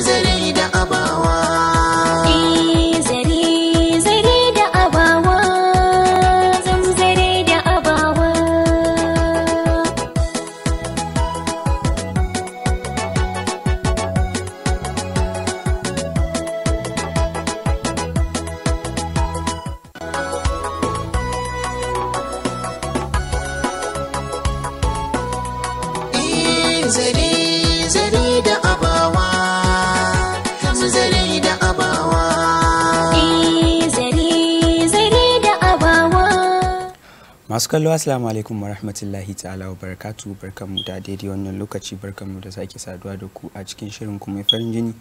Zare da Abawa. Zare da Abawa, Zare da Abawa. Zare da Abawa. Zare da Abawa. Zare da Abawa. Masu kallo assalamu alaikum warahmatullahi ta'ala wa barakatuhu, barkanmu da daidai wannan lokaci, barkanmu da sake saduwa da ku a cikin shirin ku mai farin jini,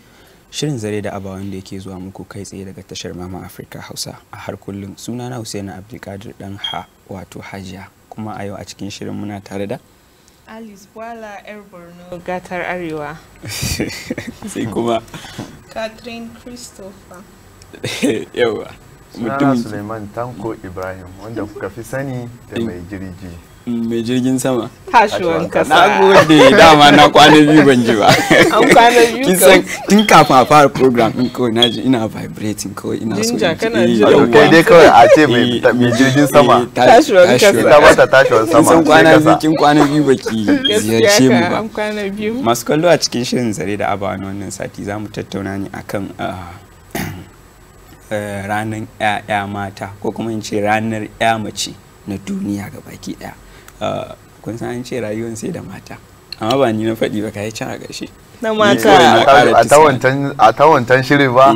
shirin Zare da Abawa wanda yake zuwa muku kai tsaye daga tashar Mama Africa Hausa. A har kullum sunana Husaina Abdulkadir dan wato Hajiya, kuma a yau a cikin shirin muna tare da Alice Bwala yar Borno gatar Arewa. sai kuma Catherine Christopher. yawa Sunana Suleiman Tanko Ibrahim wanda kuka fi sani da mai jirgi. mai jirgin sama. Hashuwan kasa. Na gode, dama na kwana biyu ban ji ba. An kwana biyu kin san tun kafin a fara program din kawai naji ina vibrating kawai ina so. Jinja kana ji. Kai dai kawai a ce mai jirgin sama. Tashiwan kasa. Ita ba ta tashiwan sama. San kwana biyu baki ziyarce mu ba. An kwana biyu. Masu kallo a cikin shirin Zare da Abawa na wannan sati zamu tattauna ne akan ranar ƴaƴa mata, ko kuma in ce ranar ƴa mace na duniya gabaki daya. Kun san an ce rayuwar sai da mata, amma ba ni na faɗi ba, kai can a ƙarshe Na mata. A ta wancan shirin ba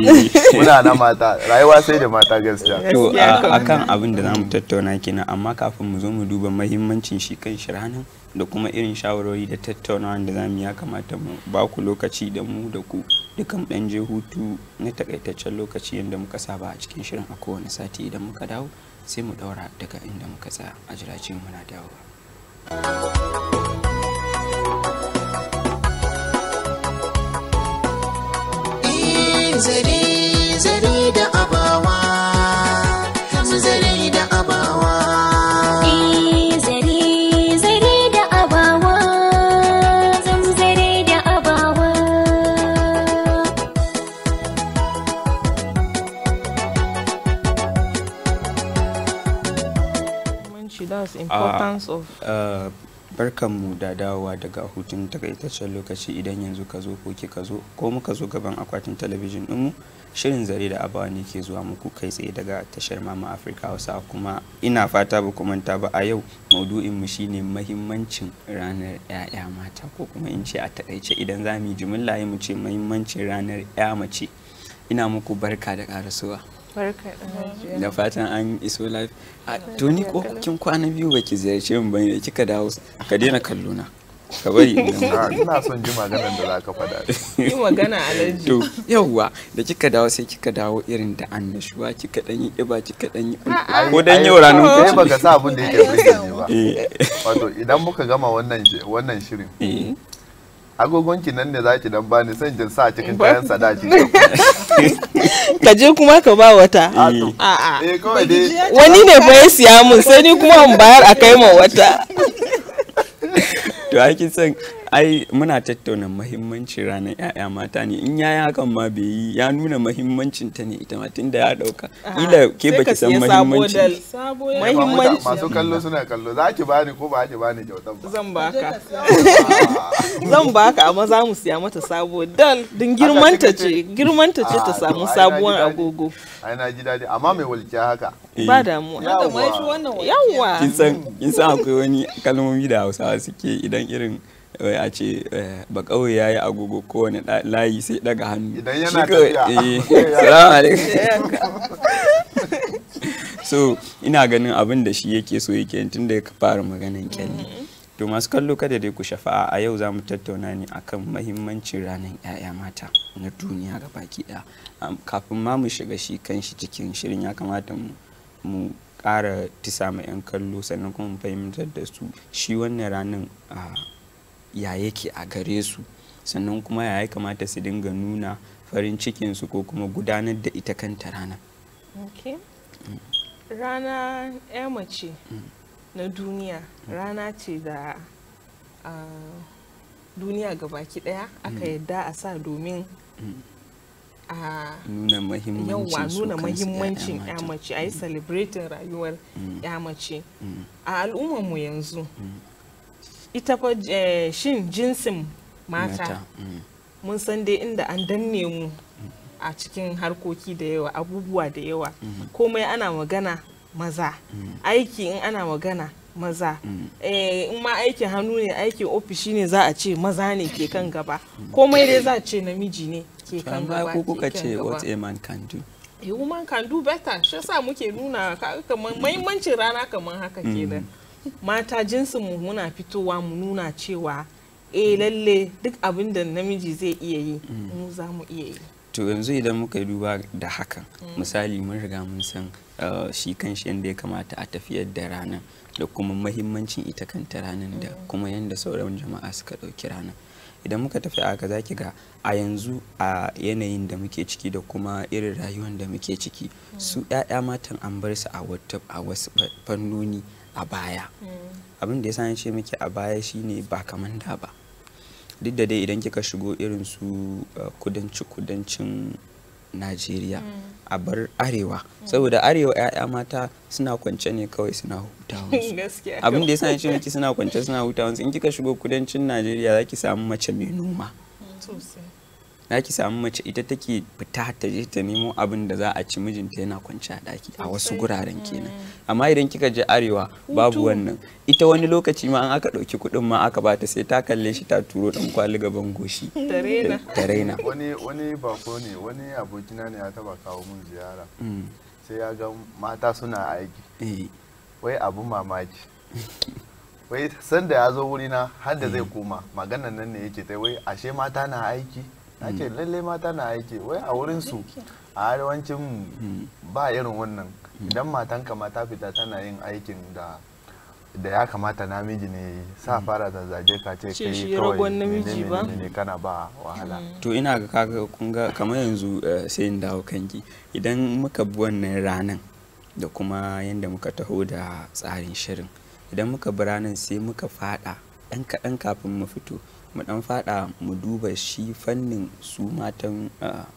muna na mata, rayuwa sai da mata gaskiya. To akan abin da zamu tattauna kenan, amma kafin mu zo mu duba muhimmancin shi kan shi ranar da kuma irin shawarwari da tattaunawa da zamu ya kamata mu ba ku lokaci da mu da ku dukan dan je hutu na takaitaccen lokaci yadda muka saba a cikin shirin a kowane sati. Idan muka dawo sai mu daura daga inda muka tsaya. A jirace muna dawowa. Zare da Abawa. Zare da Abawa. Zare da Abawa, Zare da Abawa. That's importance of barkanmu da dawowa daga hutun takaitaccen lokaci. Idan yanzu ka zo ko kika zo ko muka zo gaban akwatin talabijin ɗinmu, shirin Zare da Abawa ne ke zuwa muku kai tsaye daga tashar Mama Africa Hausa. Kuma ina fata ba ku manta ba, a yau maudu'in mu shine muhimmancin ranar ƴaƴa mata, ko kuma in ce a takaice idan za mu yi jimilla mu ce muhimmancin ranar ƴa mace. Ina muku barka da karasowa. barka da fatan an iso lafiya. To ni ko kin kwana biyu baki ziyarce mu bane, da kika dawo ka daina kallo na, ka bari ina son ji maganar da zaka faɗa. yi magana alaji. To yawwa, da kika dawo sai kika dawo irin da annashuwa, kika dan yi kiba, kika dan yi ko dan yau ranar ku kai baka sa abin da yake burge ni ba. Wato idan muka gama wannan shirin agogonki nan ne zaki dan bani san jin sa cikin kayan sadaki. Ka je kuma ka ba wata. A'a. Kawai dai wani ne fa ya siya mun, sai ni kuma in bayar a kai ma wata. To ake san ai muna tattauna muhimmancin ranar ƴaƴa mata ne. In yaya hakan ma bai yi, ya nuna muhimmancin ta ne ita ma, tunda ya dauka ila ke baki san muhimmancin. Masu kallo suna kallo, za ki bani ko ba ki bani kyautar ba? Zan baka. Zan baka, amma za mu siya mata sabo dal din girmanta ce ta samu sabuwar agogo. Ai na ji dadi, amma mai walƙiya haka. Ba damuwa. Yawwa. Kin san akwai wani kalmomi da Hausawa suke idan irin a ce ba kawai yayi agogo kowane layi sai daga hannu idan yana tafiya. Salamu alaikum. So ina ganin abin da shi yake so yake tun da ya fara maganan kyalli. To masu kallo kada dai ku shafa'a, a yau za mu tattauna ne akan mahimmancin ranar ƴaƴa mata na duniya ga baki ɗaya. Kafin ma mu shiga shi kan shi cikin shirin, ya kamata mu ƙara tisa ma 'yan kallo, sannan kuma mu fahimtar da su shi wannan ranar ya yake a gare su, sannan kuma ya kamata su dinga nuna farin cikinsu ko kuma gudanar da ita kanta rana. Rana ya mace na duniya rana ce da duniya gabaki daya aka yadda a sa domin a nuna yawa nuna mahimmancin ya ya mace a yi celebrating rayuwar ya mace a al'ummarmu yanzu ita fa shin jinsin mata mun san dai inda an danne mu a cikin harkoki da yawa abubuwa da yawa komai ana magana maza aiki in ana magana maza in ma aikin hannu ne aikin ofishi ne za a ce maza ne ke kan gaba komai dai za a ce namiji ne ke kan gaba ko kuka ce what a man can do a woman can do better shi yasa muke nuna kamar muhimmancin rana kamar haka kenan mata jinsin mu muna fitowa mu nuna cewa lalle duk abin da namiji zai iya yi mu za mu iya yi. To yanzu idan muka yi duba da hakan misali mun riga mun san shi kanshi yadda ya kamata a tafiyar da ranar da kuma mahimmancin ita kanta ranar da kuma yadda sauran jama'a suka ɗauki ranar. Idan muka tafi aka za ki ga a yanzu a yanayin da muke ciki da kuma irin rayuwar da muke ciki su 'ya'ya matan an bar su a wasu fannoni a baya. Abin da ya sa ce muke a baya shine ba kaman da ba. Duk da dai idan kika shigo irin su kudancin Najeriya a bar arewa saboda arewa 'ya'ya mata suna kwance ne kawai suna hutawa. Abin da ya sa ce miki suna kwance suna hutawa in kika shigo kudancin Najeriya zaki samu mace mai noma. Zaki samu mace ita take fita ta je ta nemo abin da za a ci mijinta yana kwance a daki a wasu guraren kenan. Amma idan kika je arewa babu wannan ita wani lokaci ma an aka ɗauki kuɗin ma aka bata sai ta kalle shi ta turo ɗan kwali gaban goshi ta raina. Wani bako ne wani abokina ne ya taba kawo mun ziyara sai ya ga mata suna aiki wai abu mamaki wai sanda ya zo wurina har da zai koma maganan nan ne yake ta wai ashe mata na aiki na ce lalle mata na aiki wai a wurinsu a arewacin ba irin wannan idan matanka mata fita tana yin aikin da ya kamata namiji ne sa fara da zage ka ce kai kawai ne kana ba wahala. To ina ga kaga kun ga kamar yanzu sai in dawo kanki idan muka bi wannan ranan da kuma yanda muka taho da tsarin shirin idan muka bi ranan sai muka fada ɗan kaɗan kafin mu fito mu dan fada mu duba shi fannin su matan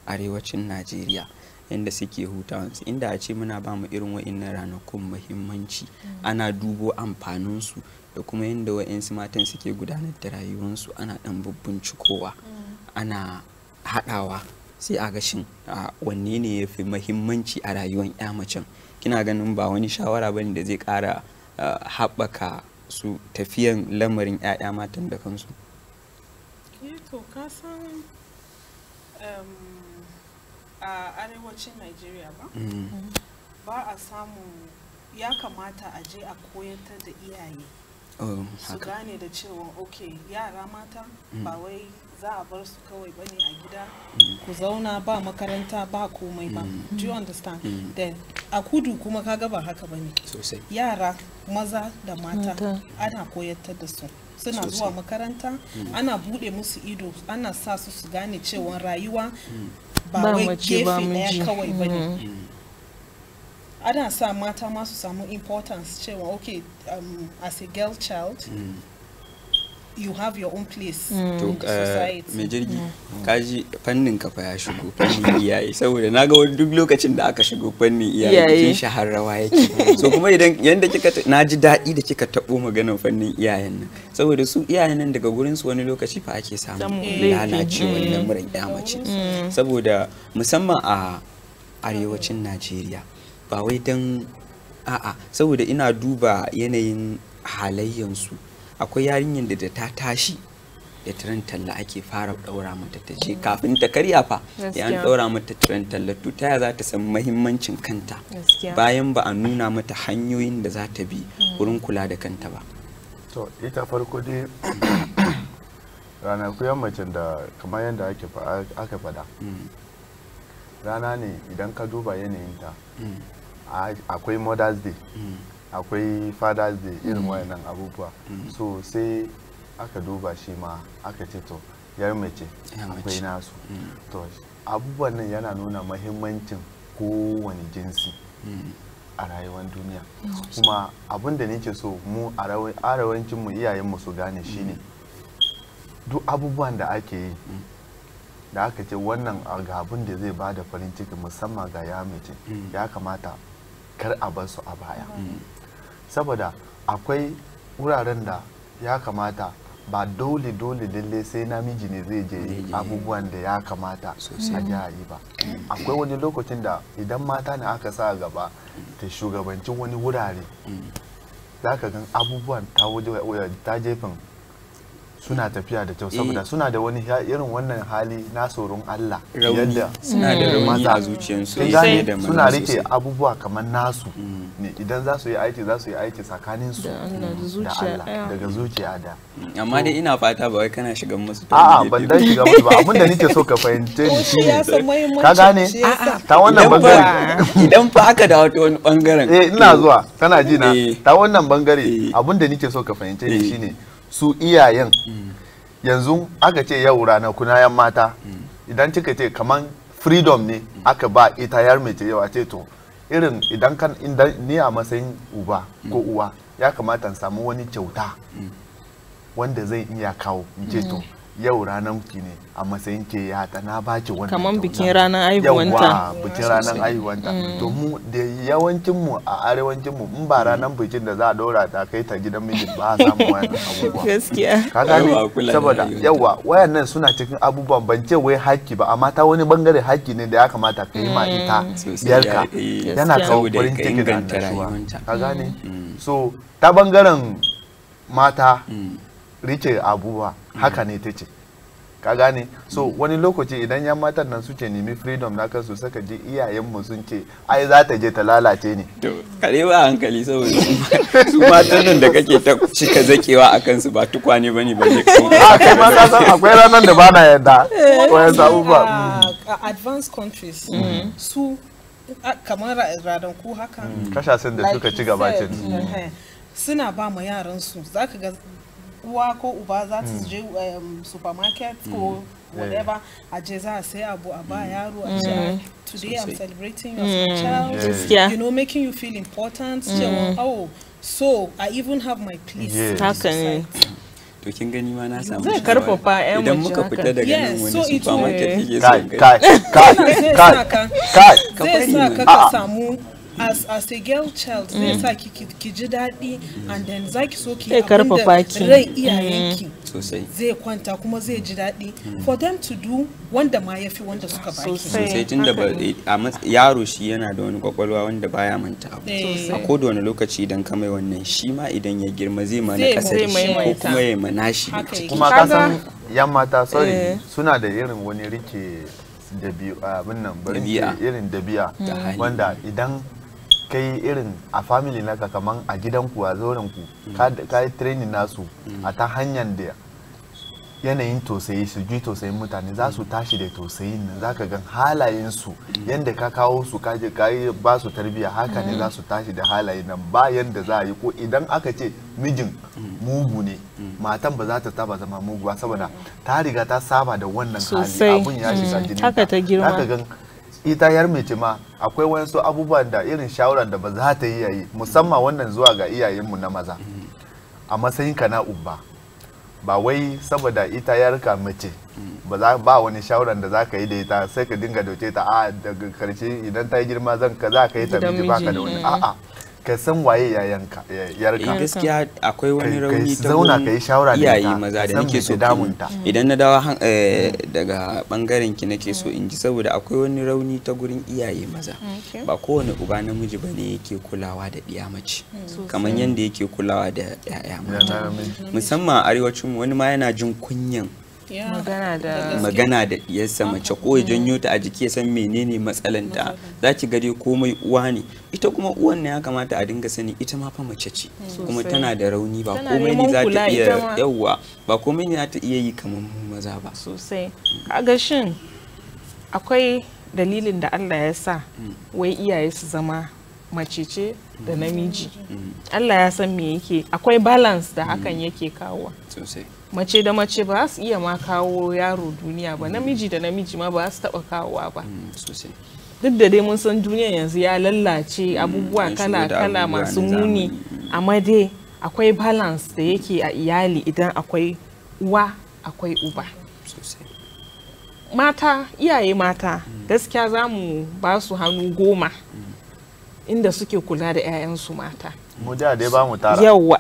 arewacin Najeriya yadda suke hutawa inda a ce muna ba mu irin wa'innan ranakun muhimmanci ana dubo amfaninsu da kuma yadda wa'insu matan suke gudanar da rayuwarsu ana dan cikowa ana haɗawa sai a gashin wanne ne ya fi muhimmanci a rayuwar ya macen kina ganin ba wani shawara bane da zai ƙara haɓaka su tafiyan lamarin 'ya'ya matan da kansu. To ka san a arewacin Najeriya ba a samu ya kamata a je a koyantar da iyaye su gane da cewa ok yara mata ba wai za a bar su kawai bane a gida ku zauna ba makaranta ba komai ba do you understand then a kudu kuma kaga ba haka bane sosai yara maza da mata ana koyantar da su suna zuwa makaranta ana bude musu ido ana sa su su gane cewa rayuwa ba wai gefe daya kawai bane ana sa mata ma su samu importance cewa okay as a girl child you have your own place in the society. Mai jirgi kaji fannin kafa ya shigo fannin iyaye saboda naga wani duk lokacin da aka shigo fannin iyaye kin shahararwa yake so kuma idan yanda kika naji daɗi da kika tabo maganar fannin iyayen nan saboda su iyayen nan daga gurin su wani lokaci fa ake samu lalacewar lamuran ya mace saboda musamman a arewacin Najeriya ba wai dan a'a saboda ina duba yanayin halayyansu akwai yarinyar da ta tashi da tiran talla ake fara daura mata ta ce kafin ta karya fa ya an daura mata tiran talla to ta ya za ta san muhimmancin kanta bayan ba a nuna mata hanyoyin da za ta bi wurin kula da kanta ba. To ita farko dai rana kuyan macen da kamar yadda aka fada rana ne idan ka duba yanayinta akwai Mother's Day akwai Father's Day irin wayannan abubuwa so sai aka duba shi ma aka ce to yar mace akwai nasu to abubuwan nan yana nuna mahimmancin kowane jinsi a rayuwar duniya kuma abin da nake so mu arawancin mu iyayen mu su gane shine duk abubuwan da ake yi da aka ce wannan ga abin da zai bada farin ciki musamman ga ya mace ya kamata kar a bar su a baya saboda akwai wuraren da ya kamata ba dole lalle sai namiji ne zai je abubuwan da ya kamata a yi ba. Akwai wani lokacin da idan mata ne aka sa gaba ta shugabancin wani wurare za ka gan abubuwan ta jefin suna tafiya da kyau saboda suna da wani irin wannan hali na tsoron Allah yadda suna da rauni a zuciyarsu suna rike abubuwa kamar nasu ne idan za su yi aiki tsakanin su da Allah daga zuciya da amma dai ina fata ba wai kana shigan musu a'a ban dan shiga musu ba abin da nake so ka fahimce ni shine ka gane ta wannan bangare idan fa aka da wani bangaren ina zuwa kana ji na ta wannan bangare abin da nake so ka fahimce ni shine su iyayen yanzu aka ce yau ranar kunayen mata idan kika ce kaman freedom ne aka ba ita yar mace yau a ce to irin idan ni a matsayin uba ko uwa ya kamata in samu wani kyauta wanda zai iya kawo in ce to yau ranar ki ne a matsayin ke yata na baki wannan kaman bikin ranar haihuwanta bikin ranar haihuwanta to mu da yawancin mu a arewacin mu in ba ranar bikin da za a dora ta kai ta gidan mijin ba a samu wannan abubuwa gaskiya ka gane saboda yawa wayannan suna cikin abubuwan ban ce wai haƙƙi ba amma ta wani bangare haƙƙi ne da ya kamata ka yi ma ita yarka yana kawo farin ciki da annashuwa ka gane so ta bangaren mata rike abubuwa haka ne ta ce ka gane so wani lokaci idan yan matan nan suke nemi freedom na kansu saka je iyayenmu sun ce ai za ta je ta lalace ne to kare ba hankali saboda su matan nan da kake ta cika zakewa a kansu ba tukwane bane ba ne kai ma ka san akwai ranar da bana yadda wayan abubuwa advanced countries su kamar radanku haka kasashen da suka ci gabacin suna ba ma yaran su zaka ga uwa ko uba za su je supermarket ko whatever a je za a sai abu a ba yaro a ce today I'm celebrating your child you know making you feel important oh so I even have my place haka ne to kin gani ma na samu zai karfafa ƴan idan muka fita daga nan wani supermarket yake so zai sa ka samu as a girl child zai sa ki ji daɗi and then zaki so ki abinda rai iyayenki zai kwanta kuma zai ji daɗi for them to do wanda ma yafi wanda suka baki sosai tunda yaro shi yana da wani kwakwalwa wanda baya manta abu a koda wani lokaci idan ka mai wannan shi ma idan ya girma zai mana kasar shi ko kuma ya mana shi kuma ka san yan mata sorry suna da irin wani rike abin nan irin dabi'a wanda idan kai irin a family naka kaman a gidanku a zaurenku ka yi training nasu a ta hanyar da yanayin tausayi su ji tausayin mutane za su tashi da tausayin nan za ka gan halayensu yadda ka kawo su ka yi ba su tarbiyya haka ne za su tashi da halayen nan bayan da za a yi ko idan aka ce mijin mugu ne matan ba za ta taba zama mugu ba saboda ta riga ta saba da wannan hali abun ya shiga jini haka ta girma za ka gan ita yar mace ma akwai wasu abubuwan da irin shawarar da ba za ta yi yayi musamman wannan zuwa ga iyayenmu na maza a matsayinka na uba ba wai saboda ita yarka mace ba wani shawarar da za ka yi da ita sai ka dinga dauke ta a daga karshe idan ta yi girma zan ka za ka yi ta miji baka da wani a'a ka san waye yarka gaskiya akwai wani rauni ta zauna ka yi shawara da iyaye maza da nake so idan na dawo daga bangaren ki nake so in ji saboda akwai wani rauni ta gurin iyaye maza ba kowane uba namiji bane yake kulawa da ɗiya mace kamar yadda yake kulawa da ƴaƴa mata musamman a arewacin mu wani ma yana jin kunyan magana da diyarsa mace ko ya janyo ta a jiki ya san menene matsalanta za ki gare komai uwa ne ita kuma uwan ne ya kamata a dinga sani ita ma fa mace ce kuma tana da rauni ba komai ne za ta iya yawwa ba komai ne za ta iya yi kamar maza ba sosai kaga shin akwai dalilin da Allah ya sa wai iyaye su zama mace ce da namiji Allah ya san me yake akwai balance da hakan yake kawo sosai mace da mace ba su iya ma kawo yaro duniya ba namiji da namiji ma ba su taba kawowa ba duk da dai mun san duniya yanzu ya lallace abubuwa kala masu muni amma dai akwai balance da yake a iyali idan akwai uwa akwai uba mata iyaye mata gaskiya za mu ba su hannu 10 inda suke kula da 'ya'yansu mata. Mu da dai ba mu tara. Yawwa.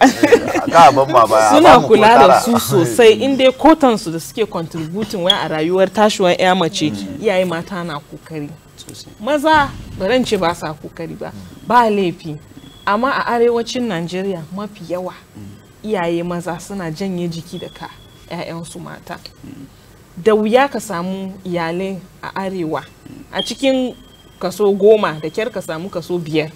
Ka ban ma baya. Suna kula da su sosai inda kotansu da suke contributing wai a rayuwar tashiwar 'ya mace iyaye mata na kokari. Maza baran ce ba sa kokari ba laifi. Amma a arewacin Najeriya mafi yawa iyaye maza suna janye jiki da ka 'ya'yansu mata. Da wuya ka samu iyalai a arewa a cikin kaso 10 da kyar ka samu kaso 5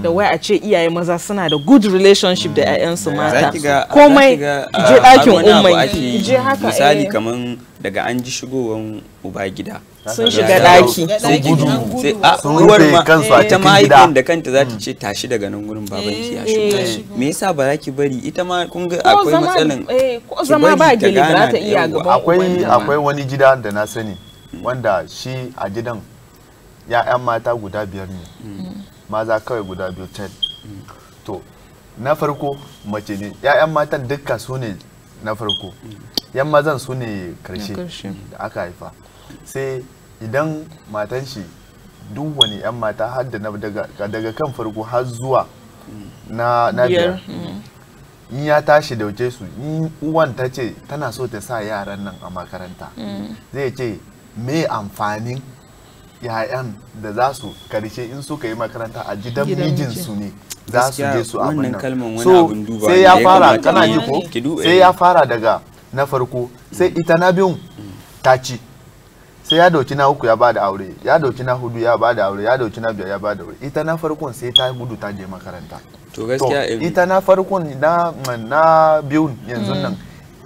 da wai a ce iyaye maza suna da good relationship da 'ya'yansu mata. Komai je ɗakin ummanki je haka. Misali kaman daga an ji shigowar uba gida sun shiga ɗaki sai gudu sai uwar ma ita ma da kanta za ta ce tashi daga nan gurin babanki ya shigo. Me yasa ba za ki bari ita ma kun ga akwai matsalan ko zama ba gele ba ta iya gaban akwai wani gida da na sani wanda shi a gidan ya'yan mata guda 5 ne maza kawai guda 2 10. To na farko mace ne ya'yan matan dukka su ne na farko yan mazan su ne karshe da aka haifa. Sai idan matan shi duk wani yan mata har da daga kan farko har zuwa na biyar in ya tashi dauke su in uwan ta ce tana so ta sa yaran nan a makaranta zai ce me amfanin yayan da za su karshe in suka yi makaranta a gidan mijinsu ne za su je su abin nan. So sai ya fara kana ji ko sai ya fara daga na farko sai ita na biyun ta ci sai ya dauki na 3 ya bada aure ya dauki na 4 ya bada aure ya dauki na 5 ya bada aure ita na farkon sai ta gudu ta je makaranta. To gaskiya ita na farkon na biyun yanzu nan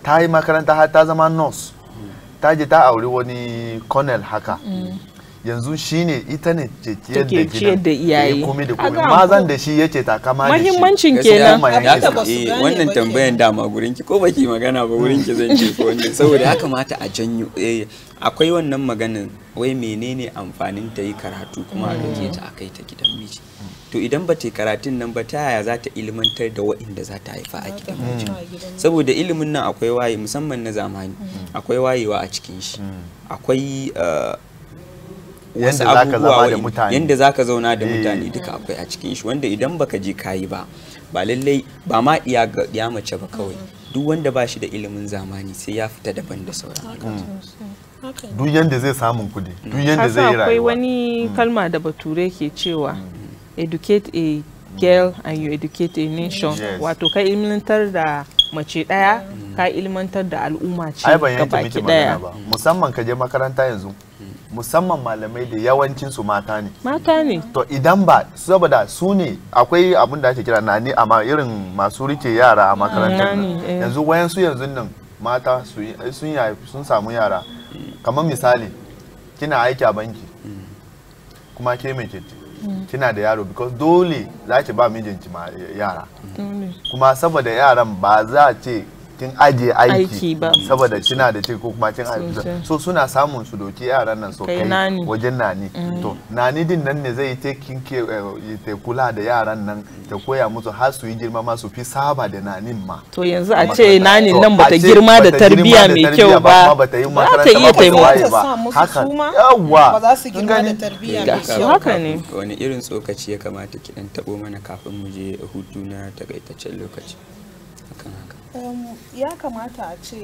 ta yi makaranta har ta zama nurse ta je ta aure wani colonel haka yanzu shine ita ne ce ciyar da iyaye komai da komai mazan da shi yace ta kama da shi muhimmancin kenan. Wannan tambayan dama gurin ki ko baki magana ba gurin ki zan ce ko wannan saboda ya kamata a janyo akwai wannan maganin wai menene amfanin ta yi karatu kuma a dauke ta akai ta gidan miji. To idan ba ta yi karatun nan ba ta yaya za ta ilmantar da waɗanda za ta haifa a gidan miji. Saboda ilimin nan akwai waye musamman na zamani akwai wayewa a cikin shi akwai wasu abubuwa yadda za ka zauna da mutane duka akwai a cikin shi wanda idan baka je kayi ba lallai ba ma iya mace ba kawai duk wanda ba shi da ilimin zamani sai ya fita daban da sauran duk yanda zai samun kudi duk yanda zai yi rayuwa. Akwai wani kalma da bature ke cewa educate a girl and you educate a nation. Wato ka ilmantar da mace daya ka ilmantar da al'umma ce gabaki daya. Musamman ka je makaranta yanzu musamman malamai da yawancin su mata ne. To idan ba saboda su ne akwai abin da ake kira nani amma irin masu rike yara a makarantar yanzu wayansu yanzu nan mata sun samu yara kamar misali kina aiki a banki kuma ke mai kina da yaro because dole za ki ba mijinki yara kuma saboda yaran ba za a ce kin aje aiki saboda kina da ce ko kuma kin aiki so suna samun su doki yaran nan so kai wajen nani to nani din nan ne zai taking care ta kula da yaran nan ta koya musu har su yi girma ma su fi saba da nanin ma. To yanzu a ce nanin nan bata girma da tarbiyya mai kyau ba ba ta iya taimako ba haka yawa ba za su girma da tarbiyya mai kyau haka ne. Wani irin tsokaci ya kamata ki dan tabo mana kafin mu je hutu na takaitaccen lokaci akan haka? Ya kamata a ce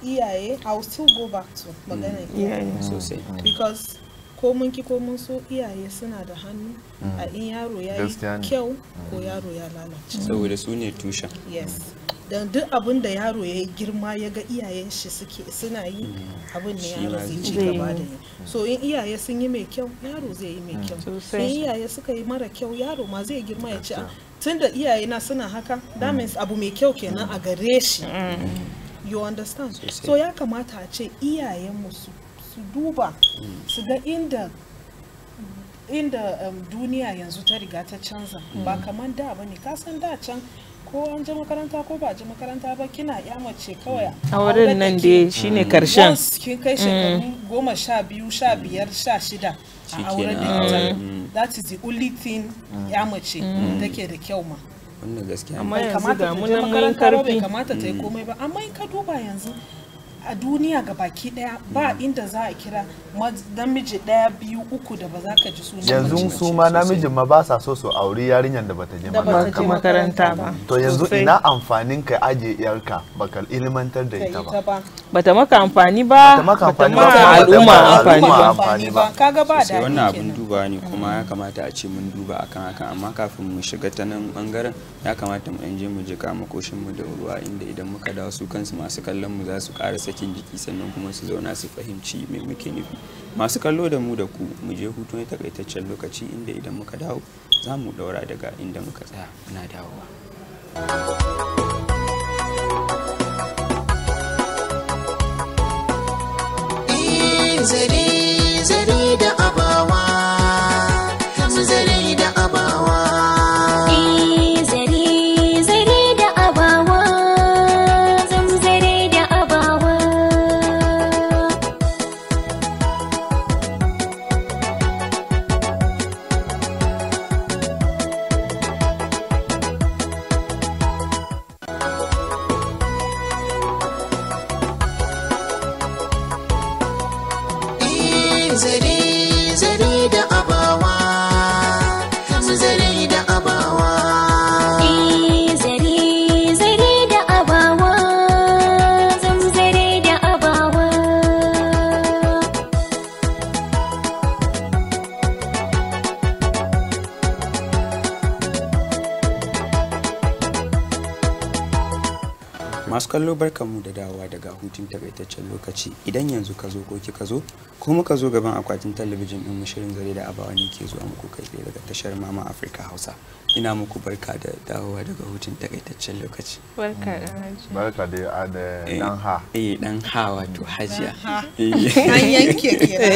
iyaye, I will still go back to magana iyaye sosai because ko mun ki ko mun so iyaye suna da hannu a in yaro ya yi kyau ko yaro ya lalace saboda su ne tushen. Yes, dan duk abin da yaro ya girma ya ga iyayen shi suna yi abin ne yaro zai ci gaba da yi. So in iyaye sun yi mai kyau yaro zai yi mai kyau, in iyaye suka yi mara kyau yaro ma zai girma ya ci tunda iyaye na suna haka that means abu mai kyau kenan a gare shi. You understand? So ya kamata a ce iyayenmu su duba su ga inda duniya yanzu ta riga ta canza ba kamar da bane ka san da can ko an je makaranta ko ba je makaranta ba kina ya mace kawai a wurin nan dai shine karshen kin kai shekaru 10 12 15 16 a auren da ita that is the only thing ya mace take da kyau ma wannan gaskiya amma yanzu ga mun karfi bai kamata ta yi komai ba amma in ka duba yanzu a duniya ga baki daya ba inda za a kira namiji daya biyu uku da ba za ka ji sunan yanzu su ma namijin ma ba sa so su auri yarinyar da bata je makaranta ba. To yanzu ina amfanin ka aje yarka baka ilmantar da ita ba, bata maka amfani ba, bata maka amfani ba, kaga ba da wannan abin duba ne kuma ya kamata a ce mun duba akan hakan, amma kafin mu shiga ta nan bangaren ya kamata mu je mu jika makoshin mu da ruwa, inda idan muka dawo su kansu masu kallon mu za su ƙara sakin jiki sannan kuma su zauna su fahimci me muke nufi. Masu kallo da mu da ku mu je hutu ne takaitaccen lokaci, inda idan muka dawo za mu daura daga inda muka tsaya. Muna dawowa. Zare da abawa, zare da abawa. Zare da abawa, zam zare da abawa. Zare da abawa, zare da abawa. Zare da abawa, zam zare da abawa. Masu kallo barkanmu da dawowa daga hutun takaitaccen lokaci. Idan yanzu ka zo ko kika zo ko muka zo gaban akwatin talabijin din mu, shirin Zare da Abawa ne ke zuwa muku kai tsaye daga tashar Mama Africa Hausa. Ina muku barka da dawowa daga hutun takaitaccen lokaci. barka da dan ha Dan ha wato hajiya. an yanke kenan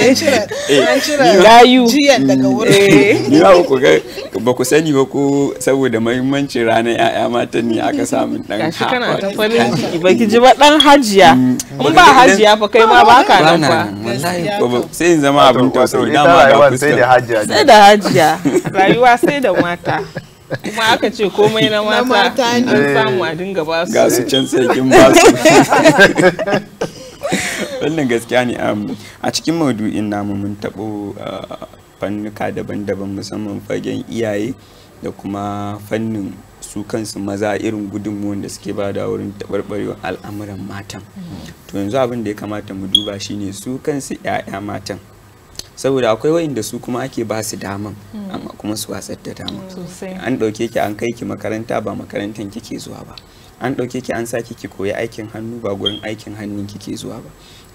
an cire layu jiyan daga wurin. Ni ba ku ga ba ku sani ba ko saboda muhimmancin ranar 'ya'ya matan ne aka samu dan ha. Gashi kana ta farin ciki baki ji ba dan hajiya. In ba hajiya fa kai ma baka nan fa. Wallahi sai in zama abin tausayi ita dama rayuwar ga sai da fuskar. hajiya Sai da hajiya. Rayuwa sai da mata. Kuma aka ce komai na mata ne. an samu a dinga ba su. Ga su can sai kin ba su. Wannan gaskiya ne. A cikin maudu'in namu mun taɓo fannuka daban-daban, musamman fagen iyaye da kuma fannin su kansu maza, irin gudunmuwan da suke ba da wurin taɓarɓarewar al'amuran matan. To yanzu abin da ya kamata mu duba shine su kansu 'ya'ya matan, saboda akwai wayanda su kuma ake ba su daman amma kuma su watsar da dama. An ɗauke ki an kai ki makaranta, ba makarantar kike zuwa ba. An ɗauke ki an sa ki koyi aikin hannu, ba gurin aikin hannun kike zuwa ba.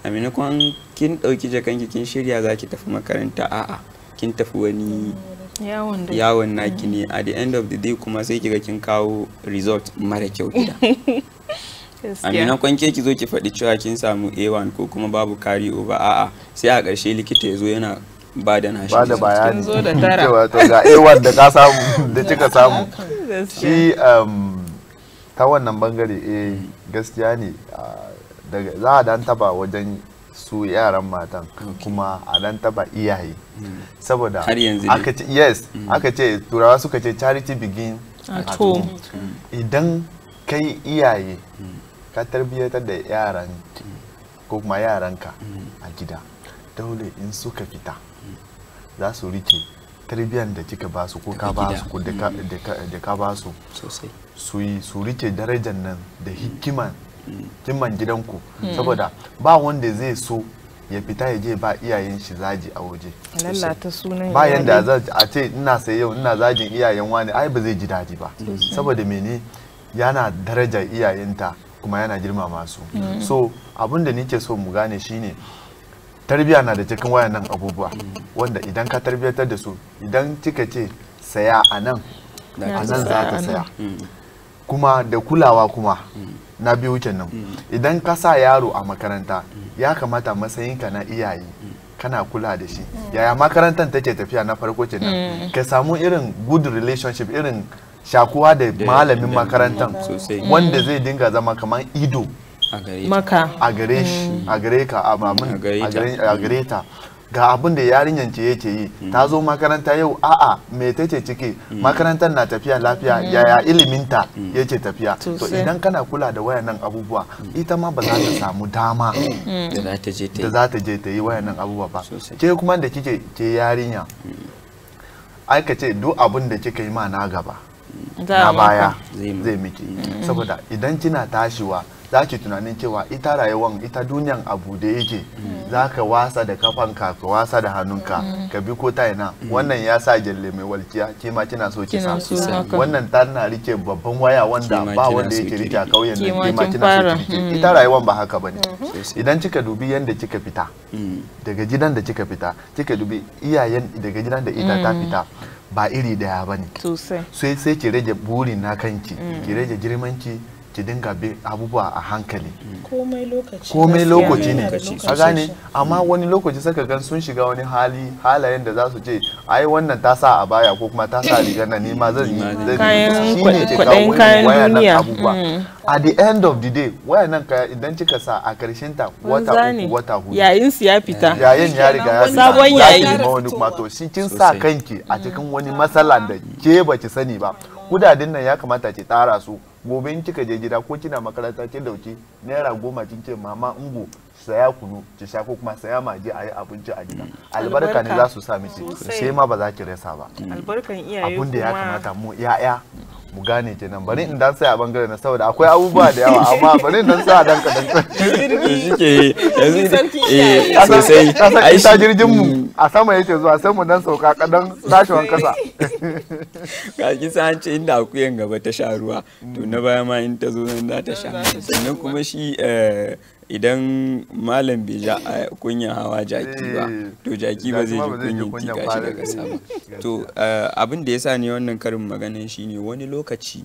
A maimakon kin ɗauki jakanki kin shirya za ki tafi makaranta, a'a kin tafi wani yawon naki ne. At the end of the day kuma sai kiga kin kawo result mara kyau gida. A maimakon ke ki zo ki faɗi cewa kin samu A1 ko kuma babu carry over, a'a sai a ƙarshe likita ya zo yana ba da nashi ba da bayani zo da tara. cewa to ga A1 da ka samu da kika samu. Shi ta wannan bangare gaskiya ne, za a dan taba wajen su yaran matan kuma a dan taba iyaye, saboda aka ce yes aka ce turawa suka ce charity begin at home. Idan kai iyaye ka tarbiyyatar da yaran ko kuma yaranka a gida, dole in suka fita za su rike tarbiyyar da kika ba su ko ka ba su ko da ka ba su su rike darajar nan da hikiman gidanku, saboda ba wanda zai so ya fita ya je ba iyayen shi zaji a waje. Lallata sunan ba yanda a ce ina sai yau ina zagin iyayen wani, ai ba zai ji daɗi ba, saboda mene yana darajar iyayenta kuma yana girmama su. So abin da nake so mu gane shine tarbiyya na da cikin wayannan abubuwa wanda idan ka tarbiyyatar da su, idan kika ce saya a nan za ta saya, kuma da kulawa kuma na biyu kenan. Idan ka sa yaro a makaranta, ya kamata matsayinka na iyaye kana kula da shi. Yaya makarantar take tafiya na farko kenan, ka samu irin good relationship, irin shakuwa da malamin makarantar wanda zai dinga zama kamar ido maka a gare shi, a gare ka, a gare ta. ga abin da yarinyan ce yake yi ta zo makaranta yau a'a me tace ciki makarantar na tafiya lafiya yaya iliminta yake tafiya to idan kana kula da wayannan abubuwa ita ma ba za ta samu dama da za ta je ta yi wayannan abubuwa ba ke kuma da kike ke yarinya ai ka ce duk abin da kika yi ma na gaba na baya zai miki saboda idan kina tashiwa za ki tunanin cewa ita rayuwan ita duniyan abu da yake za ka wasa da kafanka ka wasa da hannunka ka bi ko ta ina wannan ya sa gyalle mai walkiya ke ma kina so ki sa wannan tana rike babban waya wanda ba wanda yake rike a kauyen nan ke ma kina so ki rike ita rayuwan ba haka bane idan kika dubi yanda kika fita daga gidan da kika fita kika dubi iyayen daga gidan da ita ta fita ba iri daya bane sai ki rage burin na kanki ki rage girmanki ki dinga bi abubuwa a hankali komai lokaci ne a gane amma wani lokaci saka gan sun shiga wani halayen da za su ce ai wannan ta sa a baya ko kuma ta sa rigar nan ni ma zan yi shine ke kawo wayannan abubuwa at the end of the day wayannan kaya idan kika sa a karshen ta wata uku wata hudu yayin su ya fita yayin ya riga ya fita sabon yayi wani kuma to shi kin sa kanki a cikin wani matsala da ke baki sani ba kudaden nan ya kamata ki tara su gobe in kika je gida ko kina makaranta kin dauki naira 10 kin ce mama ungo saya kunu ki sha ko kuma saya maji a yi abinci a gida albarka ne za su sa miki sai ma ba za ki rasa ba albarkan iyaye abun da ya kamata mu yaya mu gane kenan bari in dan sai a bangare na saboda akwai abubuwa da yawa amma bari in dan sa dan kadan shike yanzu sosai ai ta jirgin mu a sama yake zuwa sai mu dan sauka kadan lashewan kasa ka ki san ce inda akuyan gaba ta sha ruwa to na baya ma in ta zo nan za ta sha sannan kuma shi idan malam bai ja kunyan hawa jaki ba to jaki ba zai ji kunyan tika shi daga sama to abin da yasa ne wannan karin maganan shine wani lokaci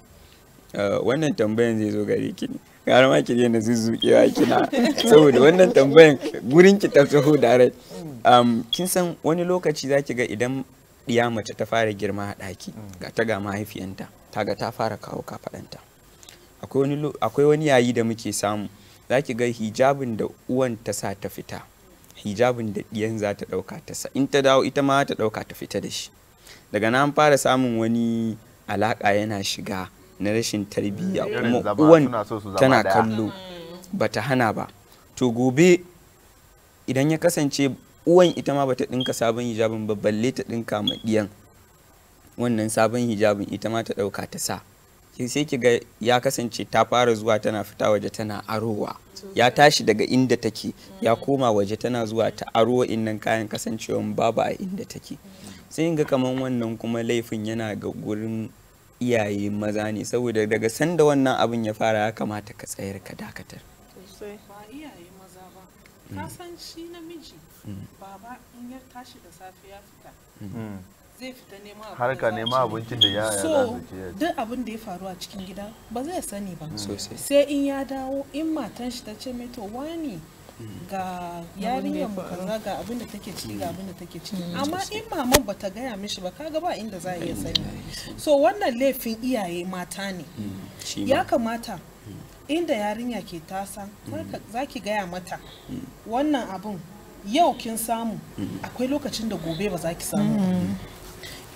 wannan tambayan zai zo gare ki ne gara ma ki daina zuzzukewa kina saboda wannan tambayan gurin ki ta taho da rai kin san wani lokaci zaki ga idan diya mace ta fara girma a daki ga ta ga mahaifiyanta ta ga ta fara kawo kafadanta akwai wani yayi da muke samu za ki ga hijabin da uwan ta sa ta fita hijabin da ɗiyan za ta ɗauka ta sa in ta dawo ita ma ta ɗauka ta fita da shi daga nan fara samun wani alaƙa yana shiga na rashin tarbiyya kuma uwan tana kallo ba ta hana ba to gobe idan ya kasance uwan ita ma ba ta ɗinka sabon hijabin ba balle ta ɗinka ma ɗiyan wannan sabon hijabin ita ma ta ɗauka ta sa sai ki ga ya kasance ta fara zuwa tana fita waje tana arowa ya tashi daga inda take ya koma waje tana zuwa ta aro innan kayan kasancewan babu a inda take sai ga kaman wannan kuma laifin yana ga gurin iyaye maza ne saboda daga sanda wannan abin ya fara ya kamata ka tsayar ka dakatar ba iyaye maza ba ka san shi namiji baba in ya tashi da safe ya fita zai fita nema abincin da yaya za su ci duk abin da ya faru a cikin gida ba zai sani ba sai in ya dawo in matan shi ta ce mai to wani ga yarinyar mu kaza ga abin da take ciki ga abin da take ciki amma in maman bata gaya mishi ba kaga ba inda za a iya sani so wannan laifin iyaye mata ne ya kamata inda yarinya ke tasa za ki gaya mata wannan abin yau kin samu akwai lokacin da gobe ba za ki samu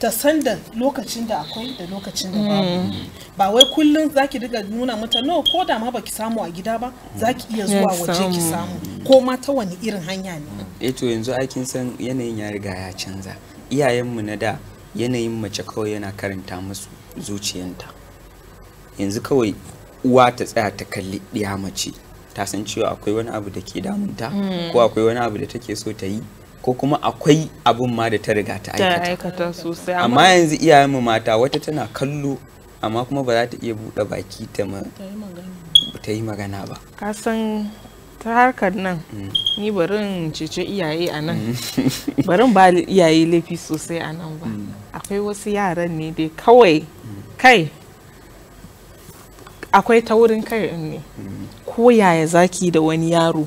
ta san da lokacin da akwai da lokacin da babu ba wai kullum zaki riga nuna mata no ko da ma baki samu a gida ba zaki iya zuwa waje ki samu ko ma ta wani irin hanya ne to yanzu aikin san yanayin ya riga ya canza iyayenmu na da yanayin mace kawai yana karanta musu zuciyanta yanzu kawai uwa ta tsaya ta kalli ɗiya mace ta san cewa akwai wani abu da ke damunta ko akwai wani abu da take so ta yi ko kuma akwai abun ma da ta riga ta aikata sosai amma yanzu iyayenmu mata wata tana kallo amma kuma ba za ta iya buɗe baki ta yi magana ba ka san ta harkar nan ni barin cece iyaye a nan barin ba iyaye laifi sosai a nan ba akwai wasu yaran ne dai kawai kai akwai taurin kai ne ko yaya zaki da wani yaro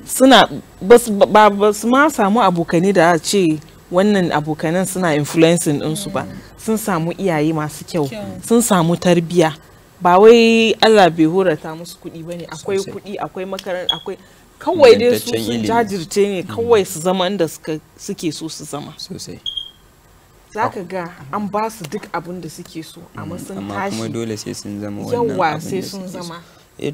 suna ba su ma samu abokane da a ce wannan abokanan suna influencing ɗinsu ba sun samu iyaye masu kyau sun samu tarbiya ba wai Allah bai horata musu kuɗi bane akwai kuɗi akwai makaranta akwai kawai dai su ingantaccen sun ilimi. jajirce ne kawai su zama inda suke so su zama. sosai. Za ka ga an ba su duk abin da suke so amma sun Amma kuma tashi dole sai sun zama wannan yawa abin sai da sun suke so. zama.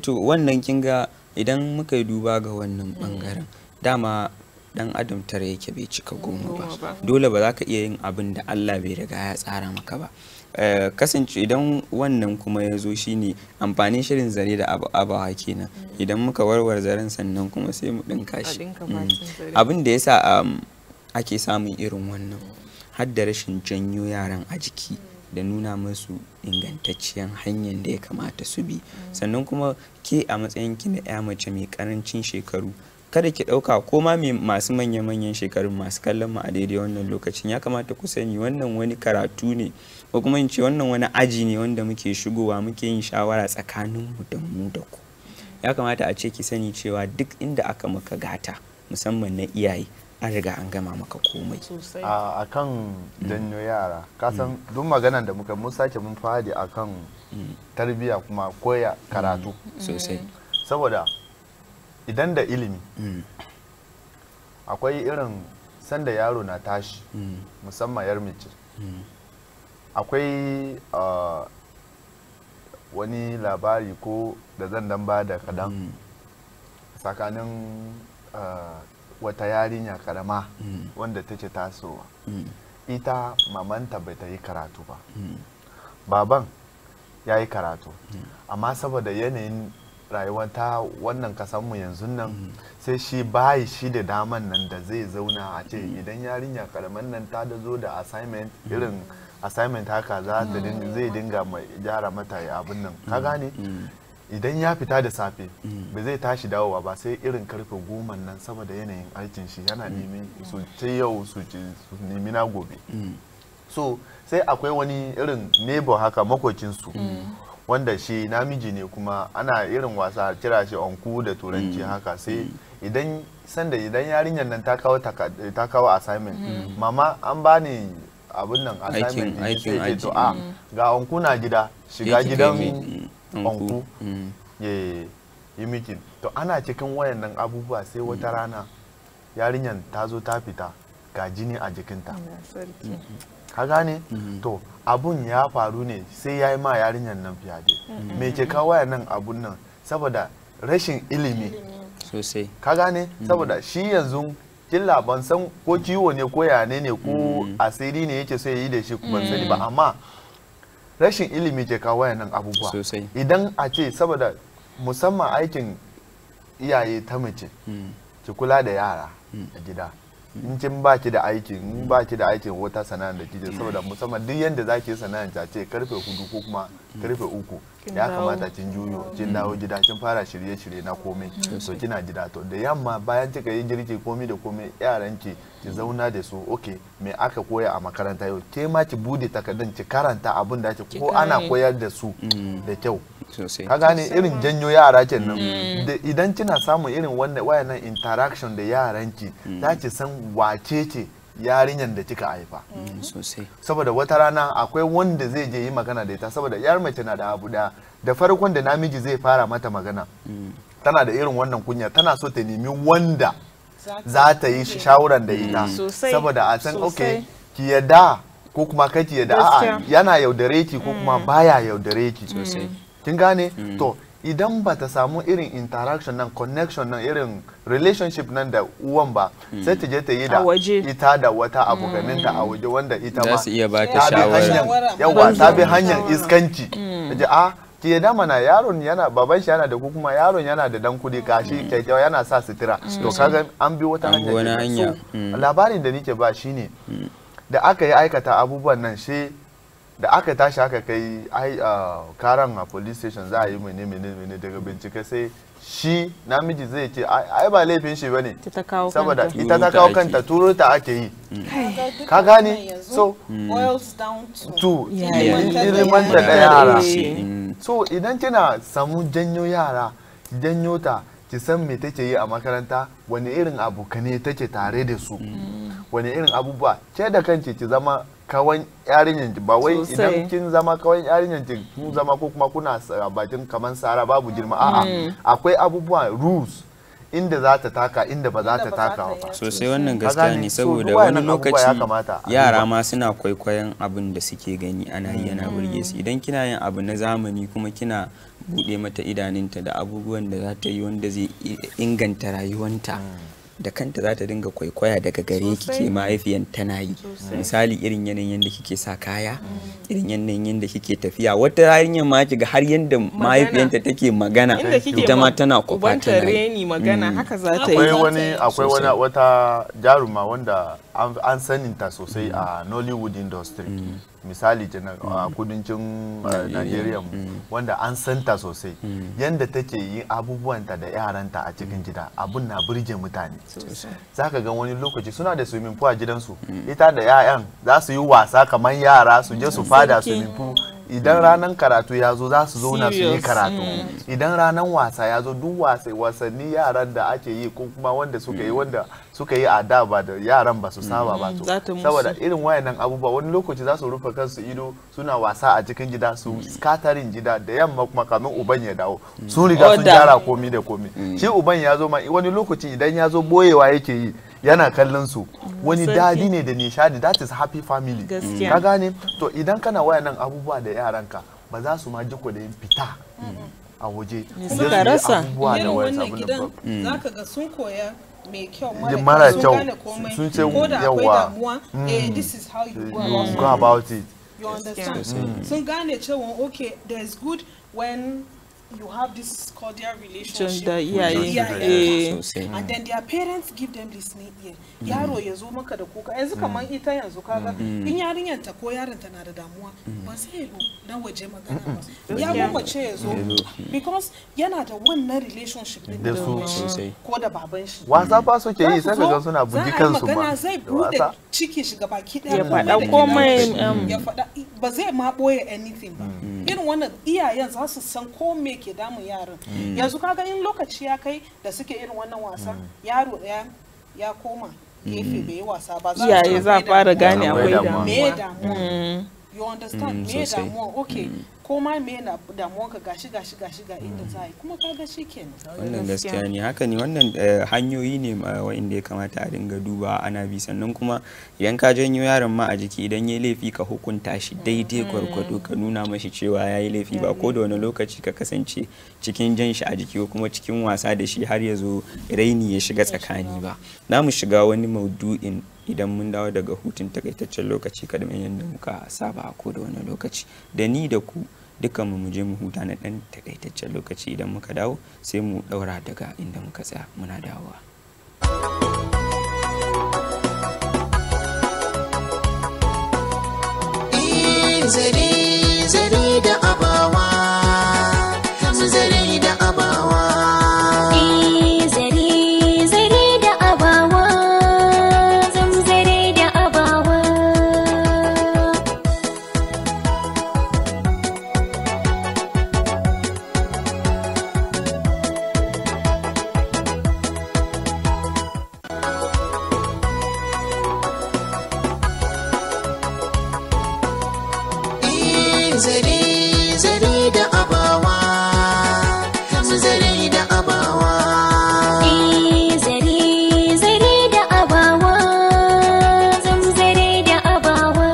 To wannan kin ga idan muka yi duba ga wannan bangaren dama dan adam tare yake bai cika goma ba, dole ba za ka iya yin abin da Allah bai riga ya tsara maka ba. Kasance idan wannan kuma ya zo shine amfanin shirin zare da abawa kenan, idan muka warware zaren sannan kuma sai mu dinka shi. Abin da yasa ake samun irin wannan har da rashin janyo yaran a jiki da nuna musu ingantacciyar hanyar da ya kamata su bi. Sannan kuma ke a matsayin ki na ya mace mai karancin shekaru, kada ki ɗauka ko ma masu manya-manyan shekarun masu kallon mu a daidai wannan lokacin ya kamata ku sani wannan wani karatu ne, ko kuma in ce wannan wani aji ne wanda muke shigowa muke yin shawara tsakanin mu da mu da ku. Ya kamata a ce ki sani cewa duk inda aka maka gata musamman na iyaye an riga an gama maka komai. A kan janyo yara kasan duk maganan da muka mun sake mun fadi akan tarbiyya kuma koya karatu sosai. Saboda idan da ilimi akwai irin sanda yaro na tashi musamman yar mace akwai wani labari ko da zan dan ba da kadan tsakanin wata yarinya karama wanda take tasowa ita mamanta bai ta yi karatu ba baban ya yi karatu amma saboda yanayin rayuwar ta wannan kasanmu yanzu nan sai shi bayi shi da daman nan da zai zauna a ce idan yarinya karaman nan ta da zo da assignment irin assignment haka zai dinga mai gyara mata abin nan ka gane idan ya fita da safe ba zai tashi dawowa ba sai irin karfe 10 nan saboda yanayin aikin shi yana nemi su ce yau su nemi na gobe so sai akwai wani irin neighbor haka makocinsu wanda shi namiji ne kuma ana irin wasa kira shi onku da turanci haka sai idan yarinyar nan ta kawo assignment mama an bani abin nan assignment aikin sai to a ga onku na gida shiga gidan onku yi mikin to ana cikin wayannan abubuwa sai wata rana yarinyar ta zo ta fita ga jini a jikinta ka gane to abun ya faru ne sai ya yi ma yarinyar nan fyaɗe me ke kawo wayannan abun nan saboda rashin ilimi sosai ka gane saboda shi yanzu killa ban san ko ciwo ne ko yane ne ko asiri ne yake so ya yi da shi ban sani ba amma rashin ilimi ke kawo wayannan abubuwa sosai. idan a ce saboda musamman aikin iyaye ta mace ki kula da yara a gida in kin baki da aikin wata sana'a da kike saboda musamman duk yanda zaki yi sana'a ta ce karfe 4 ko kuma karfe 3 ya kamata kin juyo kin dawo gida kin fara shirye-shirye na komai to kina gida to da yamma bayan kika yi girki komai da komai yaran ki zauna da su okay me aka koya a makaranta yau ke ma ki bude takardun ki karanta abin da ake ko ana koyar da su da kyau ka gane irin janyo yara kenan idan kina samun irin wayannan interaction da yaran ki za ki san wace ce yarinyar da kika haifa sosai. saboda wata rana akwai wanda zai je yi magana da ita saboda yar mace na da abu da farkon da namiji zai fara mata magana tana da irin wannan kunya tana so ta nemi wanda za ta yi shawaran da ita saboda a san okay ki yadda ko kuma kai ki yadda a'a yana yaudare ki ko kuma baya yaudare ki kin gane to idan ba ta samu irin interaction nan connection nan irin relationship nan da uwan ba sai ta je ta yi da ita da wata abokaninta a waje wanda ita ma za su iya ba ta shawara yawa ta bi hanyar iskanci ta a ki yadda mana yaron yana baban shi yana da ko kuma yaron yana da dan kudi gashi kyakkyawa yana sa sutura to kaga an bi wata hanya labarin da nake ba shine da aka yi aikata abubuwan nan shi da aka tashi aka kai karan a police station za a yi mene daga bincike sai shi namiji zai ce ai ba laifin shi bane saboda ita ta kawo kanta turo ta ake yi ka gane so to ilimanta da yara so idan kina samu janyo yara janyo ta ki san me take yi a makaranta wani irin abokane take tare da su wani irin abubuwa ke da kanki ki zama kawan yarinyan ki ba wai idan kin zama kawan yarinyan ki kun zama ko kuma kuna bakin kaman sara babu girma a'a akwai abubuwa rules inda za ta taka inda ba za ta taka ba. Sosai wannan Ka gaskiya gane? ne So, saboda duk wani wayannan abubuwa ya kamata lokaci a yara duba. ma suna kwaikwayon abin da suke gani ana yi yana burge su. Idan kina yin abu na zamani kuma kina buɗe mata idanunta da abubuwan da za ta yi wanda zai inganta rayuwanta da kanta za ta dinga kwaikwaya daga gare ki ke mahaifiyan tana yi. Misali irin yanayin yadda kike sa kaya, irin yanayin yadda kike tafiya, wata yarinyar ma ki ga har yadda mahaifiyanta take magana inda kike ita ma tana kwafa ubanta tana yi. reni magana haka za ta yi. Akwai Sosai. wata jaruma wanda an saninta sosai a Nollywood industry. Misali kenan a kudancin Najeriya wanda an santa sosai. Yanda take yi abubuwanta da yaranta a cikin gida abun na burge mutane. Zaka ga wani lokaci suna da swimming pool a gidansu. Ita da 'ya'yan za su yi wasa kamar yara su je su fada swimming pool. Idan ranar karatu ya zo za su zauna su yi Serious. karatu. Idan ranar wasa ya zo duk wasanni yaran da ake yi ko kuma wanda suka yi a da ba da yaran ba su saba ba za ta to musu. saboda irin wayannan abubuwa wani lokaci za su rufe kansu ido suna wasa a cikin gida su scattering gida da yamma kuma kamin uban ya dawo sun riga sun Order. gyara komi da komi shi uban ya zo ma wani lokaci idan ya zo boyewa yake yi yana kallon su wani Sarki. dadi ne da nishadi, that is happy family. Gaskiya. Ka gane to idan kana wayannan abubuwa da yaranka ba za su ma ji kuɗin fita a waje su je su suka yi rasa. abubuwa da irin wayansu wannan abin gidan da za ka ga sun koya mai kyau mara sun kyau. gane komai Sun ce ko da akwai yawa. damuwa this is how you go about it. go about it. You understand? Sun gane cewa okay there's good when you have this cordial relationship Da iyaye. with iyayenka. Sosai. And then their parents give them listening ear. Yaro ya zo maka da kuka yanzu kamar ita yanzu kaga in yarinyanta ko yaronta na da damuwa ba sai ya na waje magana ba ya gwammace ya zo because yana da wannan relationship din Da da su. maman shi Sosai. ko da baban shi. Wasa ba suke yi sai Za su ka ga zo, suna bugi za a yi kansu magana ma zai da bude wasa. ciki shi gaba ki Ya daya faɗa komai, ya faɗa ba zai ma ɓoye anything ba irin wannan iyayen za su san ko me ke damun yaran yanzu kaga in lokaci ya kai da suke irin wannan wasa yaro ɗaya ya koma gefe bai yi wasa ba za Iyaye za a fara gane Akwai akwai damuwa. me damuwa. damuwa you understand me sosai. damuwa okay ko ma me na damuwa ka gashi ga inda za a yi kuma kaga shi kenan Wannan gaskiya ne haka ne wannan hanyoyi ne wa'inda ya kamata a dinga duba ana bi sannan kuma idan ka janyo yaron ma a jiki idan ya laifi ka hukunta shi daidai gwargwado ka nuna mashi cewa ya yi laifi ba ko da wani lokaci ka kasance cikin jan shi a jiki ko kuma cikin wasa da shi har ya zo raini ya shiga tsakani ba. Na mu shiga wani maudu'in idan mun dawo daga hutun takaitaccen lokaci kamar yadda muka saba a ko da wani lokaci da ni da ku dukkan mu je mu huta na dan takaitaccen lokaci idan muka dawo sai mu daura daga inda muka tsaya muna dawowa. Zare da abawa, zare da abawa. Zare zare da abawa, zam zare da abawa. Zare da abawa, zare da abawa. Zare zare da abawa, zam zare da abawa.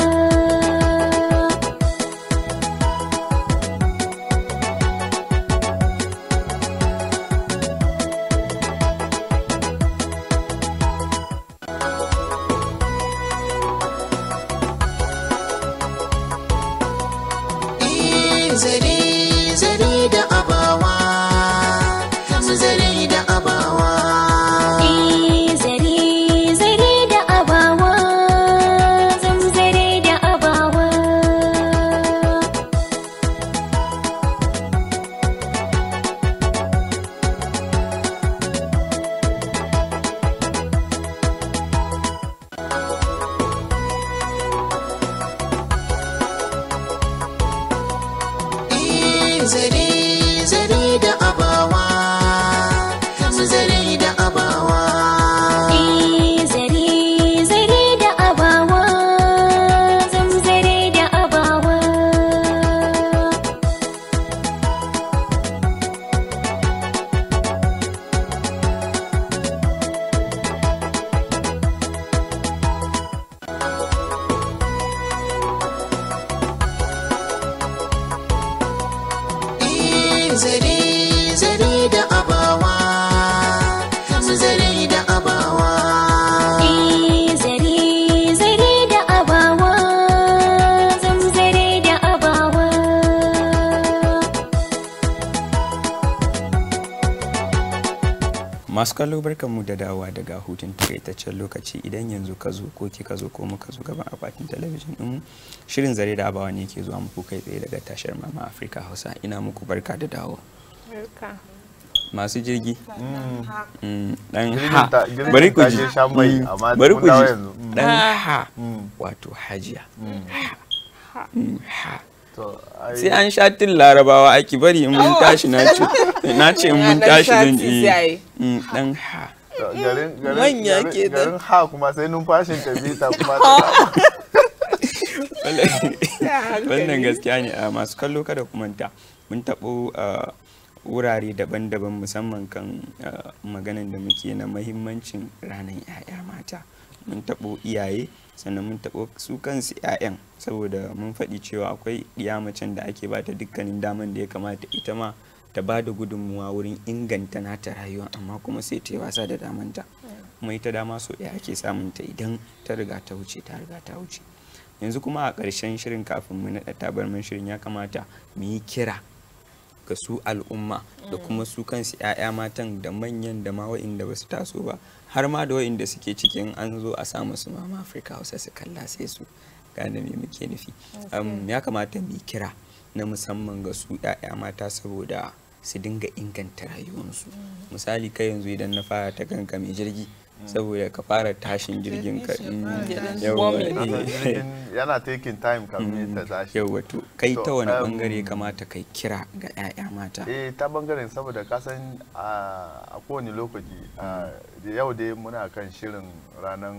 Zare da abawa, zare da abawa. Zare zare da abawa, zam zare da abawa. Zare da abawa, zare da abawa. Zare zare da abawa, zam zare da abawa. masu kallo barkanmu da dawowa daga hutun takaitaccen lokaci. Idan yanzu ka zo ko kika zo ko muka zo gaban akwatin talabijin ɗinmu, shirin zare da abawa ne ke zuwa muku kai tsaye daga tashar Mama Africa Hausa. Ina muku barka da dawo. Masu jirgi dan ha, bari ku ji bari ku ji dan ha wato hajiya ha. Sai an sha tun larabawa ake bari in mun tashi na ce in mun tashi zan yi dan ha manya ke garin ha kuma sai numfashin ka bita kuma wannan gaskiya ne. A masu kallo kada ku manta mun taɓo wurare daban-daban musamman kan maganan da muke na mahimmancin ranar 'ya'ya mata. Mun taɓo iyaye sannan mun taɓo su kansu 'ya'yan, saboda mun faɗi cewa akwai ɗiya macen da ake bata dukkanin daman da ya kamata ita ma ta ba da gudunmuwa wurin inganta nata rayuwa, amma kuma sai ta yi wasa da damanta. Kuma ita dama so ɗaya ake samun ta idan ta riga ta wuce ta riga ta wuce. Yanzu kuma a ƙarshen shirin kafin mu naɗa tabarman shirin ya kamata mu yi kira ga su al'umma da kuma su kansu 'ya'ya matan da manyan da ma wa'inda ba su taso ba, har ma da wa'inda suke cikin an zo a samu su Mama Africa Hausa su kalla sai su gane me muke nufi. Ya kamata mu kira na musamman ga su 'ya'ya mata saboda su dinga inganta rayuwarsu. Misali kai yanzu idan na fara ta kanka mai jirgi, saboda ka fara tashin jirgin ka yana taking time kamin ta tashi. Yawa to kai ta wani bangare kamata kai kira ga 'ya'ya mata? Ta bangaren saboda kasan a kowane lokaci yau dai muna kan shirin ranar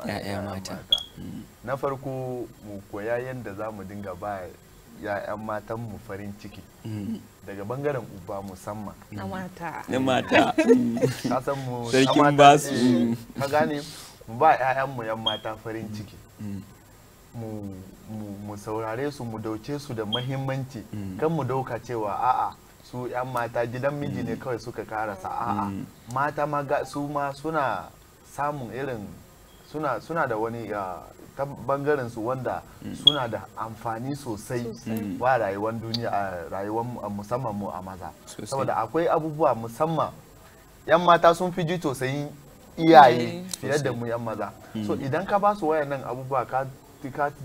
'ya'ya mata. Na farko mu koya yadda za mu dinga ba 'ya'yan matan mu farin ciki daga bangaren uba musamman na mata kasan mu sarkin basu ka gane mu ba 'ya'yan mu 'yan mata farin ciki, mu saurare su, mu dauke su da mahimmanci, kan mu dauka cewa a'a su 'yan mata gidan miji ne kawai suka karasa, a'a mata ma su ma suna samun irin suna da wani ta bangaren su wanda suna da amfani sosai wa rayuwar duniya, a rayuwar musamman mu a maza, saboda akwai abubuwa musamman 'yan mata sun fi ji tausayin iyaye fiye da mu 'yan maza. So idan ka ba su wayannan abubuwa ka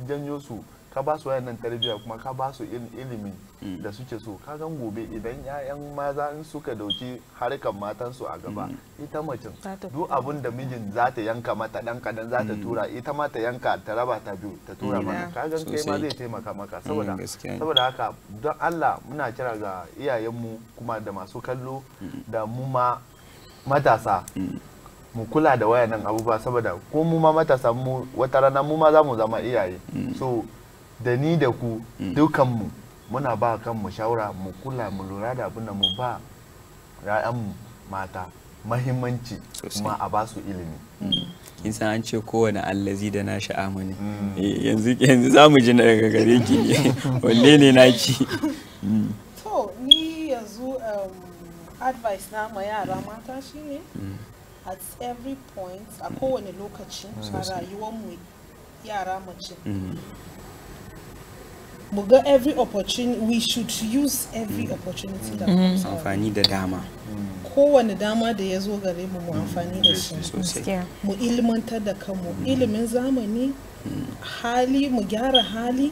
janyo su, ka ba su wayannan tarbiyya kuma ka ba su ilimi da suke so, ka gan gobe idan 'ya'yan maza in suka dauki harkan matansu a gaba, ita macin duk abin da mijin za ta yanka mata dan kadan za ta tura, ita ma ta yanka ta raba ta biyu ta tura maka, ka gan kai ma zai taimaka maka. Saboda haka don Allah muna kira ga iyayenmu kuma da masu kallo da mu ma matasa mu kula da wayannan abubuwa, saboda ko mu ma matasa mu wata rana mu ma za mu zama iyaye. So da ni da ku dukanmu muna ba kanmu shawara, mu kula mu lura da abin da mu ba ra'ayanmu mata mahimmanci kuma a ba su ilimi. Kin san an ce kowane allazi da nashi amani. Yanzu za mu ji daga gare ki ne wanne ne naki? To ni yanzu advice na ma yara mata shine at every point, a kowane lokaci a rayuwar mu yara mace, mu ga every opportunity, we should use every opportunity da amfani da dama, kowane dama da ya zo gare mu mu amfani da shi, mu ilmantar da kanmu, ilimin zamani, hali, mu gyara hali,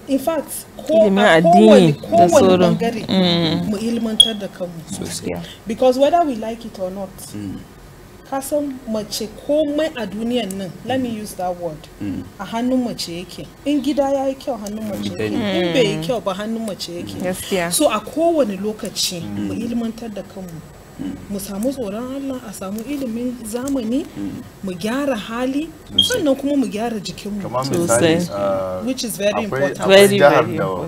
in fact kowane bangare mu ilmantar da kanmu, because whether we like it or not, kasan mace komai a duniyan nan, let me use that word, a hannun mace yake. In gida ya yi kyau hannun mace yake, in bai yi kyau ba hannun mace yake. So a kowane lokaci mu ilmantar da kanmu, mu samu tsoron Allah, a samu ilimin zamani, mu gyara hali, sannan kuma mu gyara jikinmu sosai, which is very important. Akwai jihar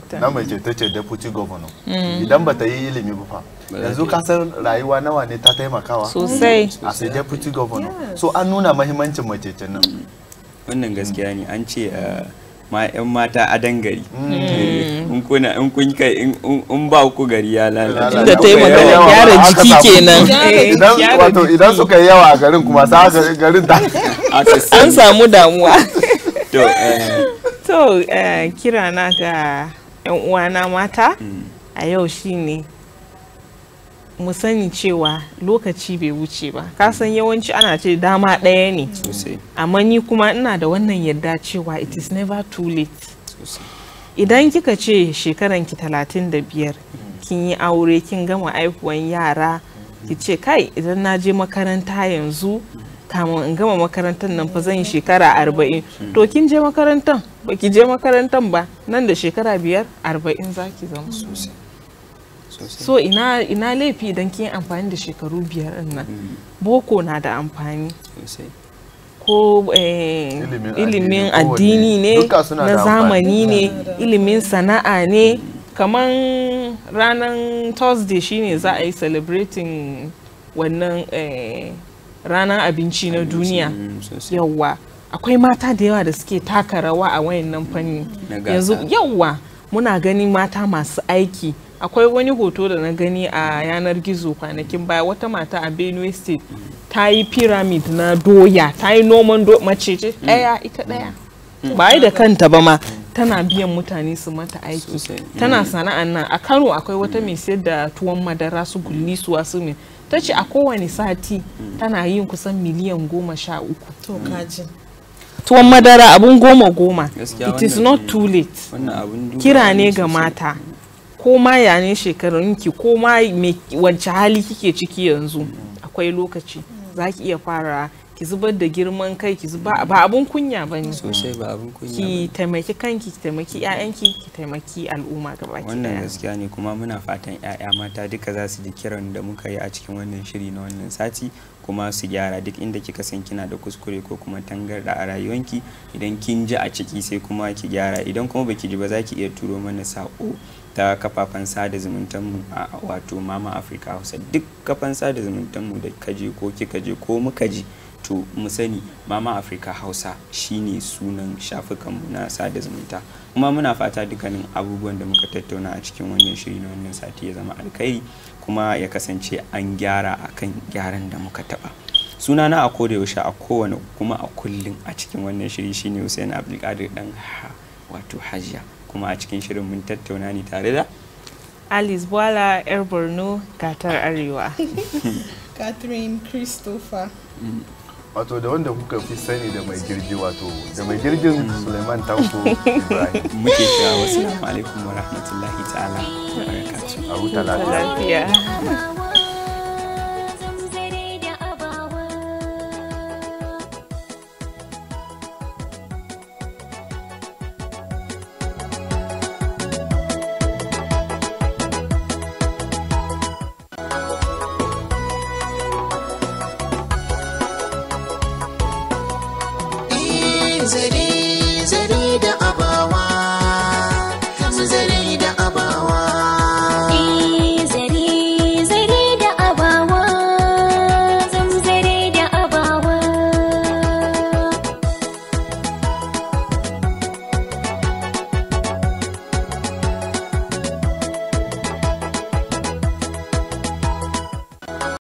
da na mace ta ce deputy governor, idan ba ta yi ilimi ba fa, yanzu ka san rayuwa nawa ne ta taimakawa sosai as a deputy governor. So an nuna mahimmancin mace nan. Wannan gaskiya ne, an ce ma 'yan mata a dangari, in kun kai in ba ku gari ya lalace. Inda ta yi magana gyara jiki kenan. Idan suka yi yawa a garin kuma sa garin ta an samu damuwa. To kira na ga 'yan uwana mata a yau shine mu sani cewa lokaci bai wuce ba, kasan yawanci ana ce dama ɗaya ne sosai. amma ni kuma ina da wannan yarda cewa it is never too late. Sosai. Idan kika ce shekaranki 35 kin yi aure kin gama aihuwan yara ki ce kai idan na je makaranta yanzu kamun in gama makarantar nan fa zan yi shekara 40 to kin je makarantar ba ki je makarantar ba nan da shekara 5 40 za ki zama. Sosai. So ina laifi idan kin yi amfani da shekaru 5 din nan. Boko na da amfani Sosai. ko ilimin addini ne, na zamani ne, ilimin sana'a ne. Kaman ranar Thursday shine za a yi celebrating wannan ranar abinci na duniya. Yawwa akwai mata da yawa da suke taka rawa a wayannan fanni yanzu. Yawwa muna ganin mata masu aiki. Akwai wani hoto da na gani a yanar gizo kwanakin baya, wata mata a Benue State ta yi pyramid na doya, ta yi noman mace ce ɗaya ita ɗaya ba yi da kanta ba ma, tana biyan mutane su mata aiki, tana sana'an nan. A Kano akwai wata mai sayar da tuwon madara su gulli su wasu mai, ta ce a kowane sati tana yin kusan miliyan 13. To kaji. Tuwon madara abun 10. It is not too late. Kira ne ga mata, ko ma ya ne shekarunki, ko ma wacce hali kike ciki yanzu, akwai lokaci za ki iya fara. Ki zubar da girman kai, ki zuba ba abun kunya ba ne. Sosai ba abun kunya. Ki taimaki kanki, ki taimaki 'ya'yanki, ki taimaki al'umma gabaki daya. Wannan gaskiya ne, kuma muna fatan 'ya'ya mata duka za su ji kiran da muka yi a cikin wannan shiri na wannan sati, kuma su gyara duk inda kika san kina da kuskure ko kuma tangarda a rayuwanki. Idan kin ji a ciki sai kuma ki gyara, idan kuma baki ji ba za ki iya turo mana sako ta kafafen sada zumuntanmu a wato Mama Africa Hausa. Duk kafan sada zumuntanmu da kaje ko kika je ko muka ji, to mu sani Mama Africa Hausa shine sunan shafukanmu na sada zumunta. Kuma muna fata dukkanin abubuwan da muka tattauna a cikin wannan shiri na wannan sati ya zama alkhairi, kuma ya kasance an gyara akan gyaran da muka taba. Sunana a koda yaushe, a kowane kuma a kullum a cikin wannan shiri shine Hussein Abdulkadir dan wato Hajiya. Kuma a cikin shirin mun tattauna ni tare da Alice Bwala, yar Borno, Gatar Arewa. Catherine Christopher. Wato da wanda kuka fi sani da mai girgi, wato da mai girgin Suleiman Tanko Ibrahim. Muke cewa wassalamu alaikum wa rahmatullahi ta'ala wa barakatuh. A huta lafiya.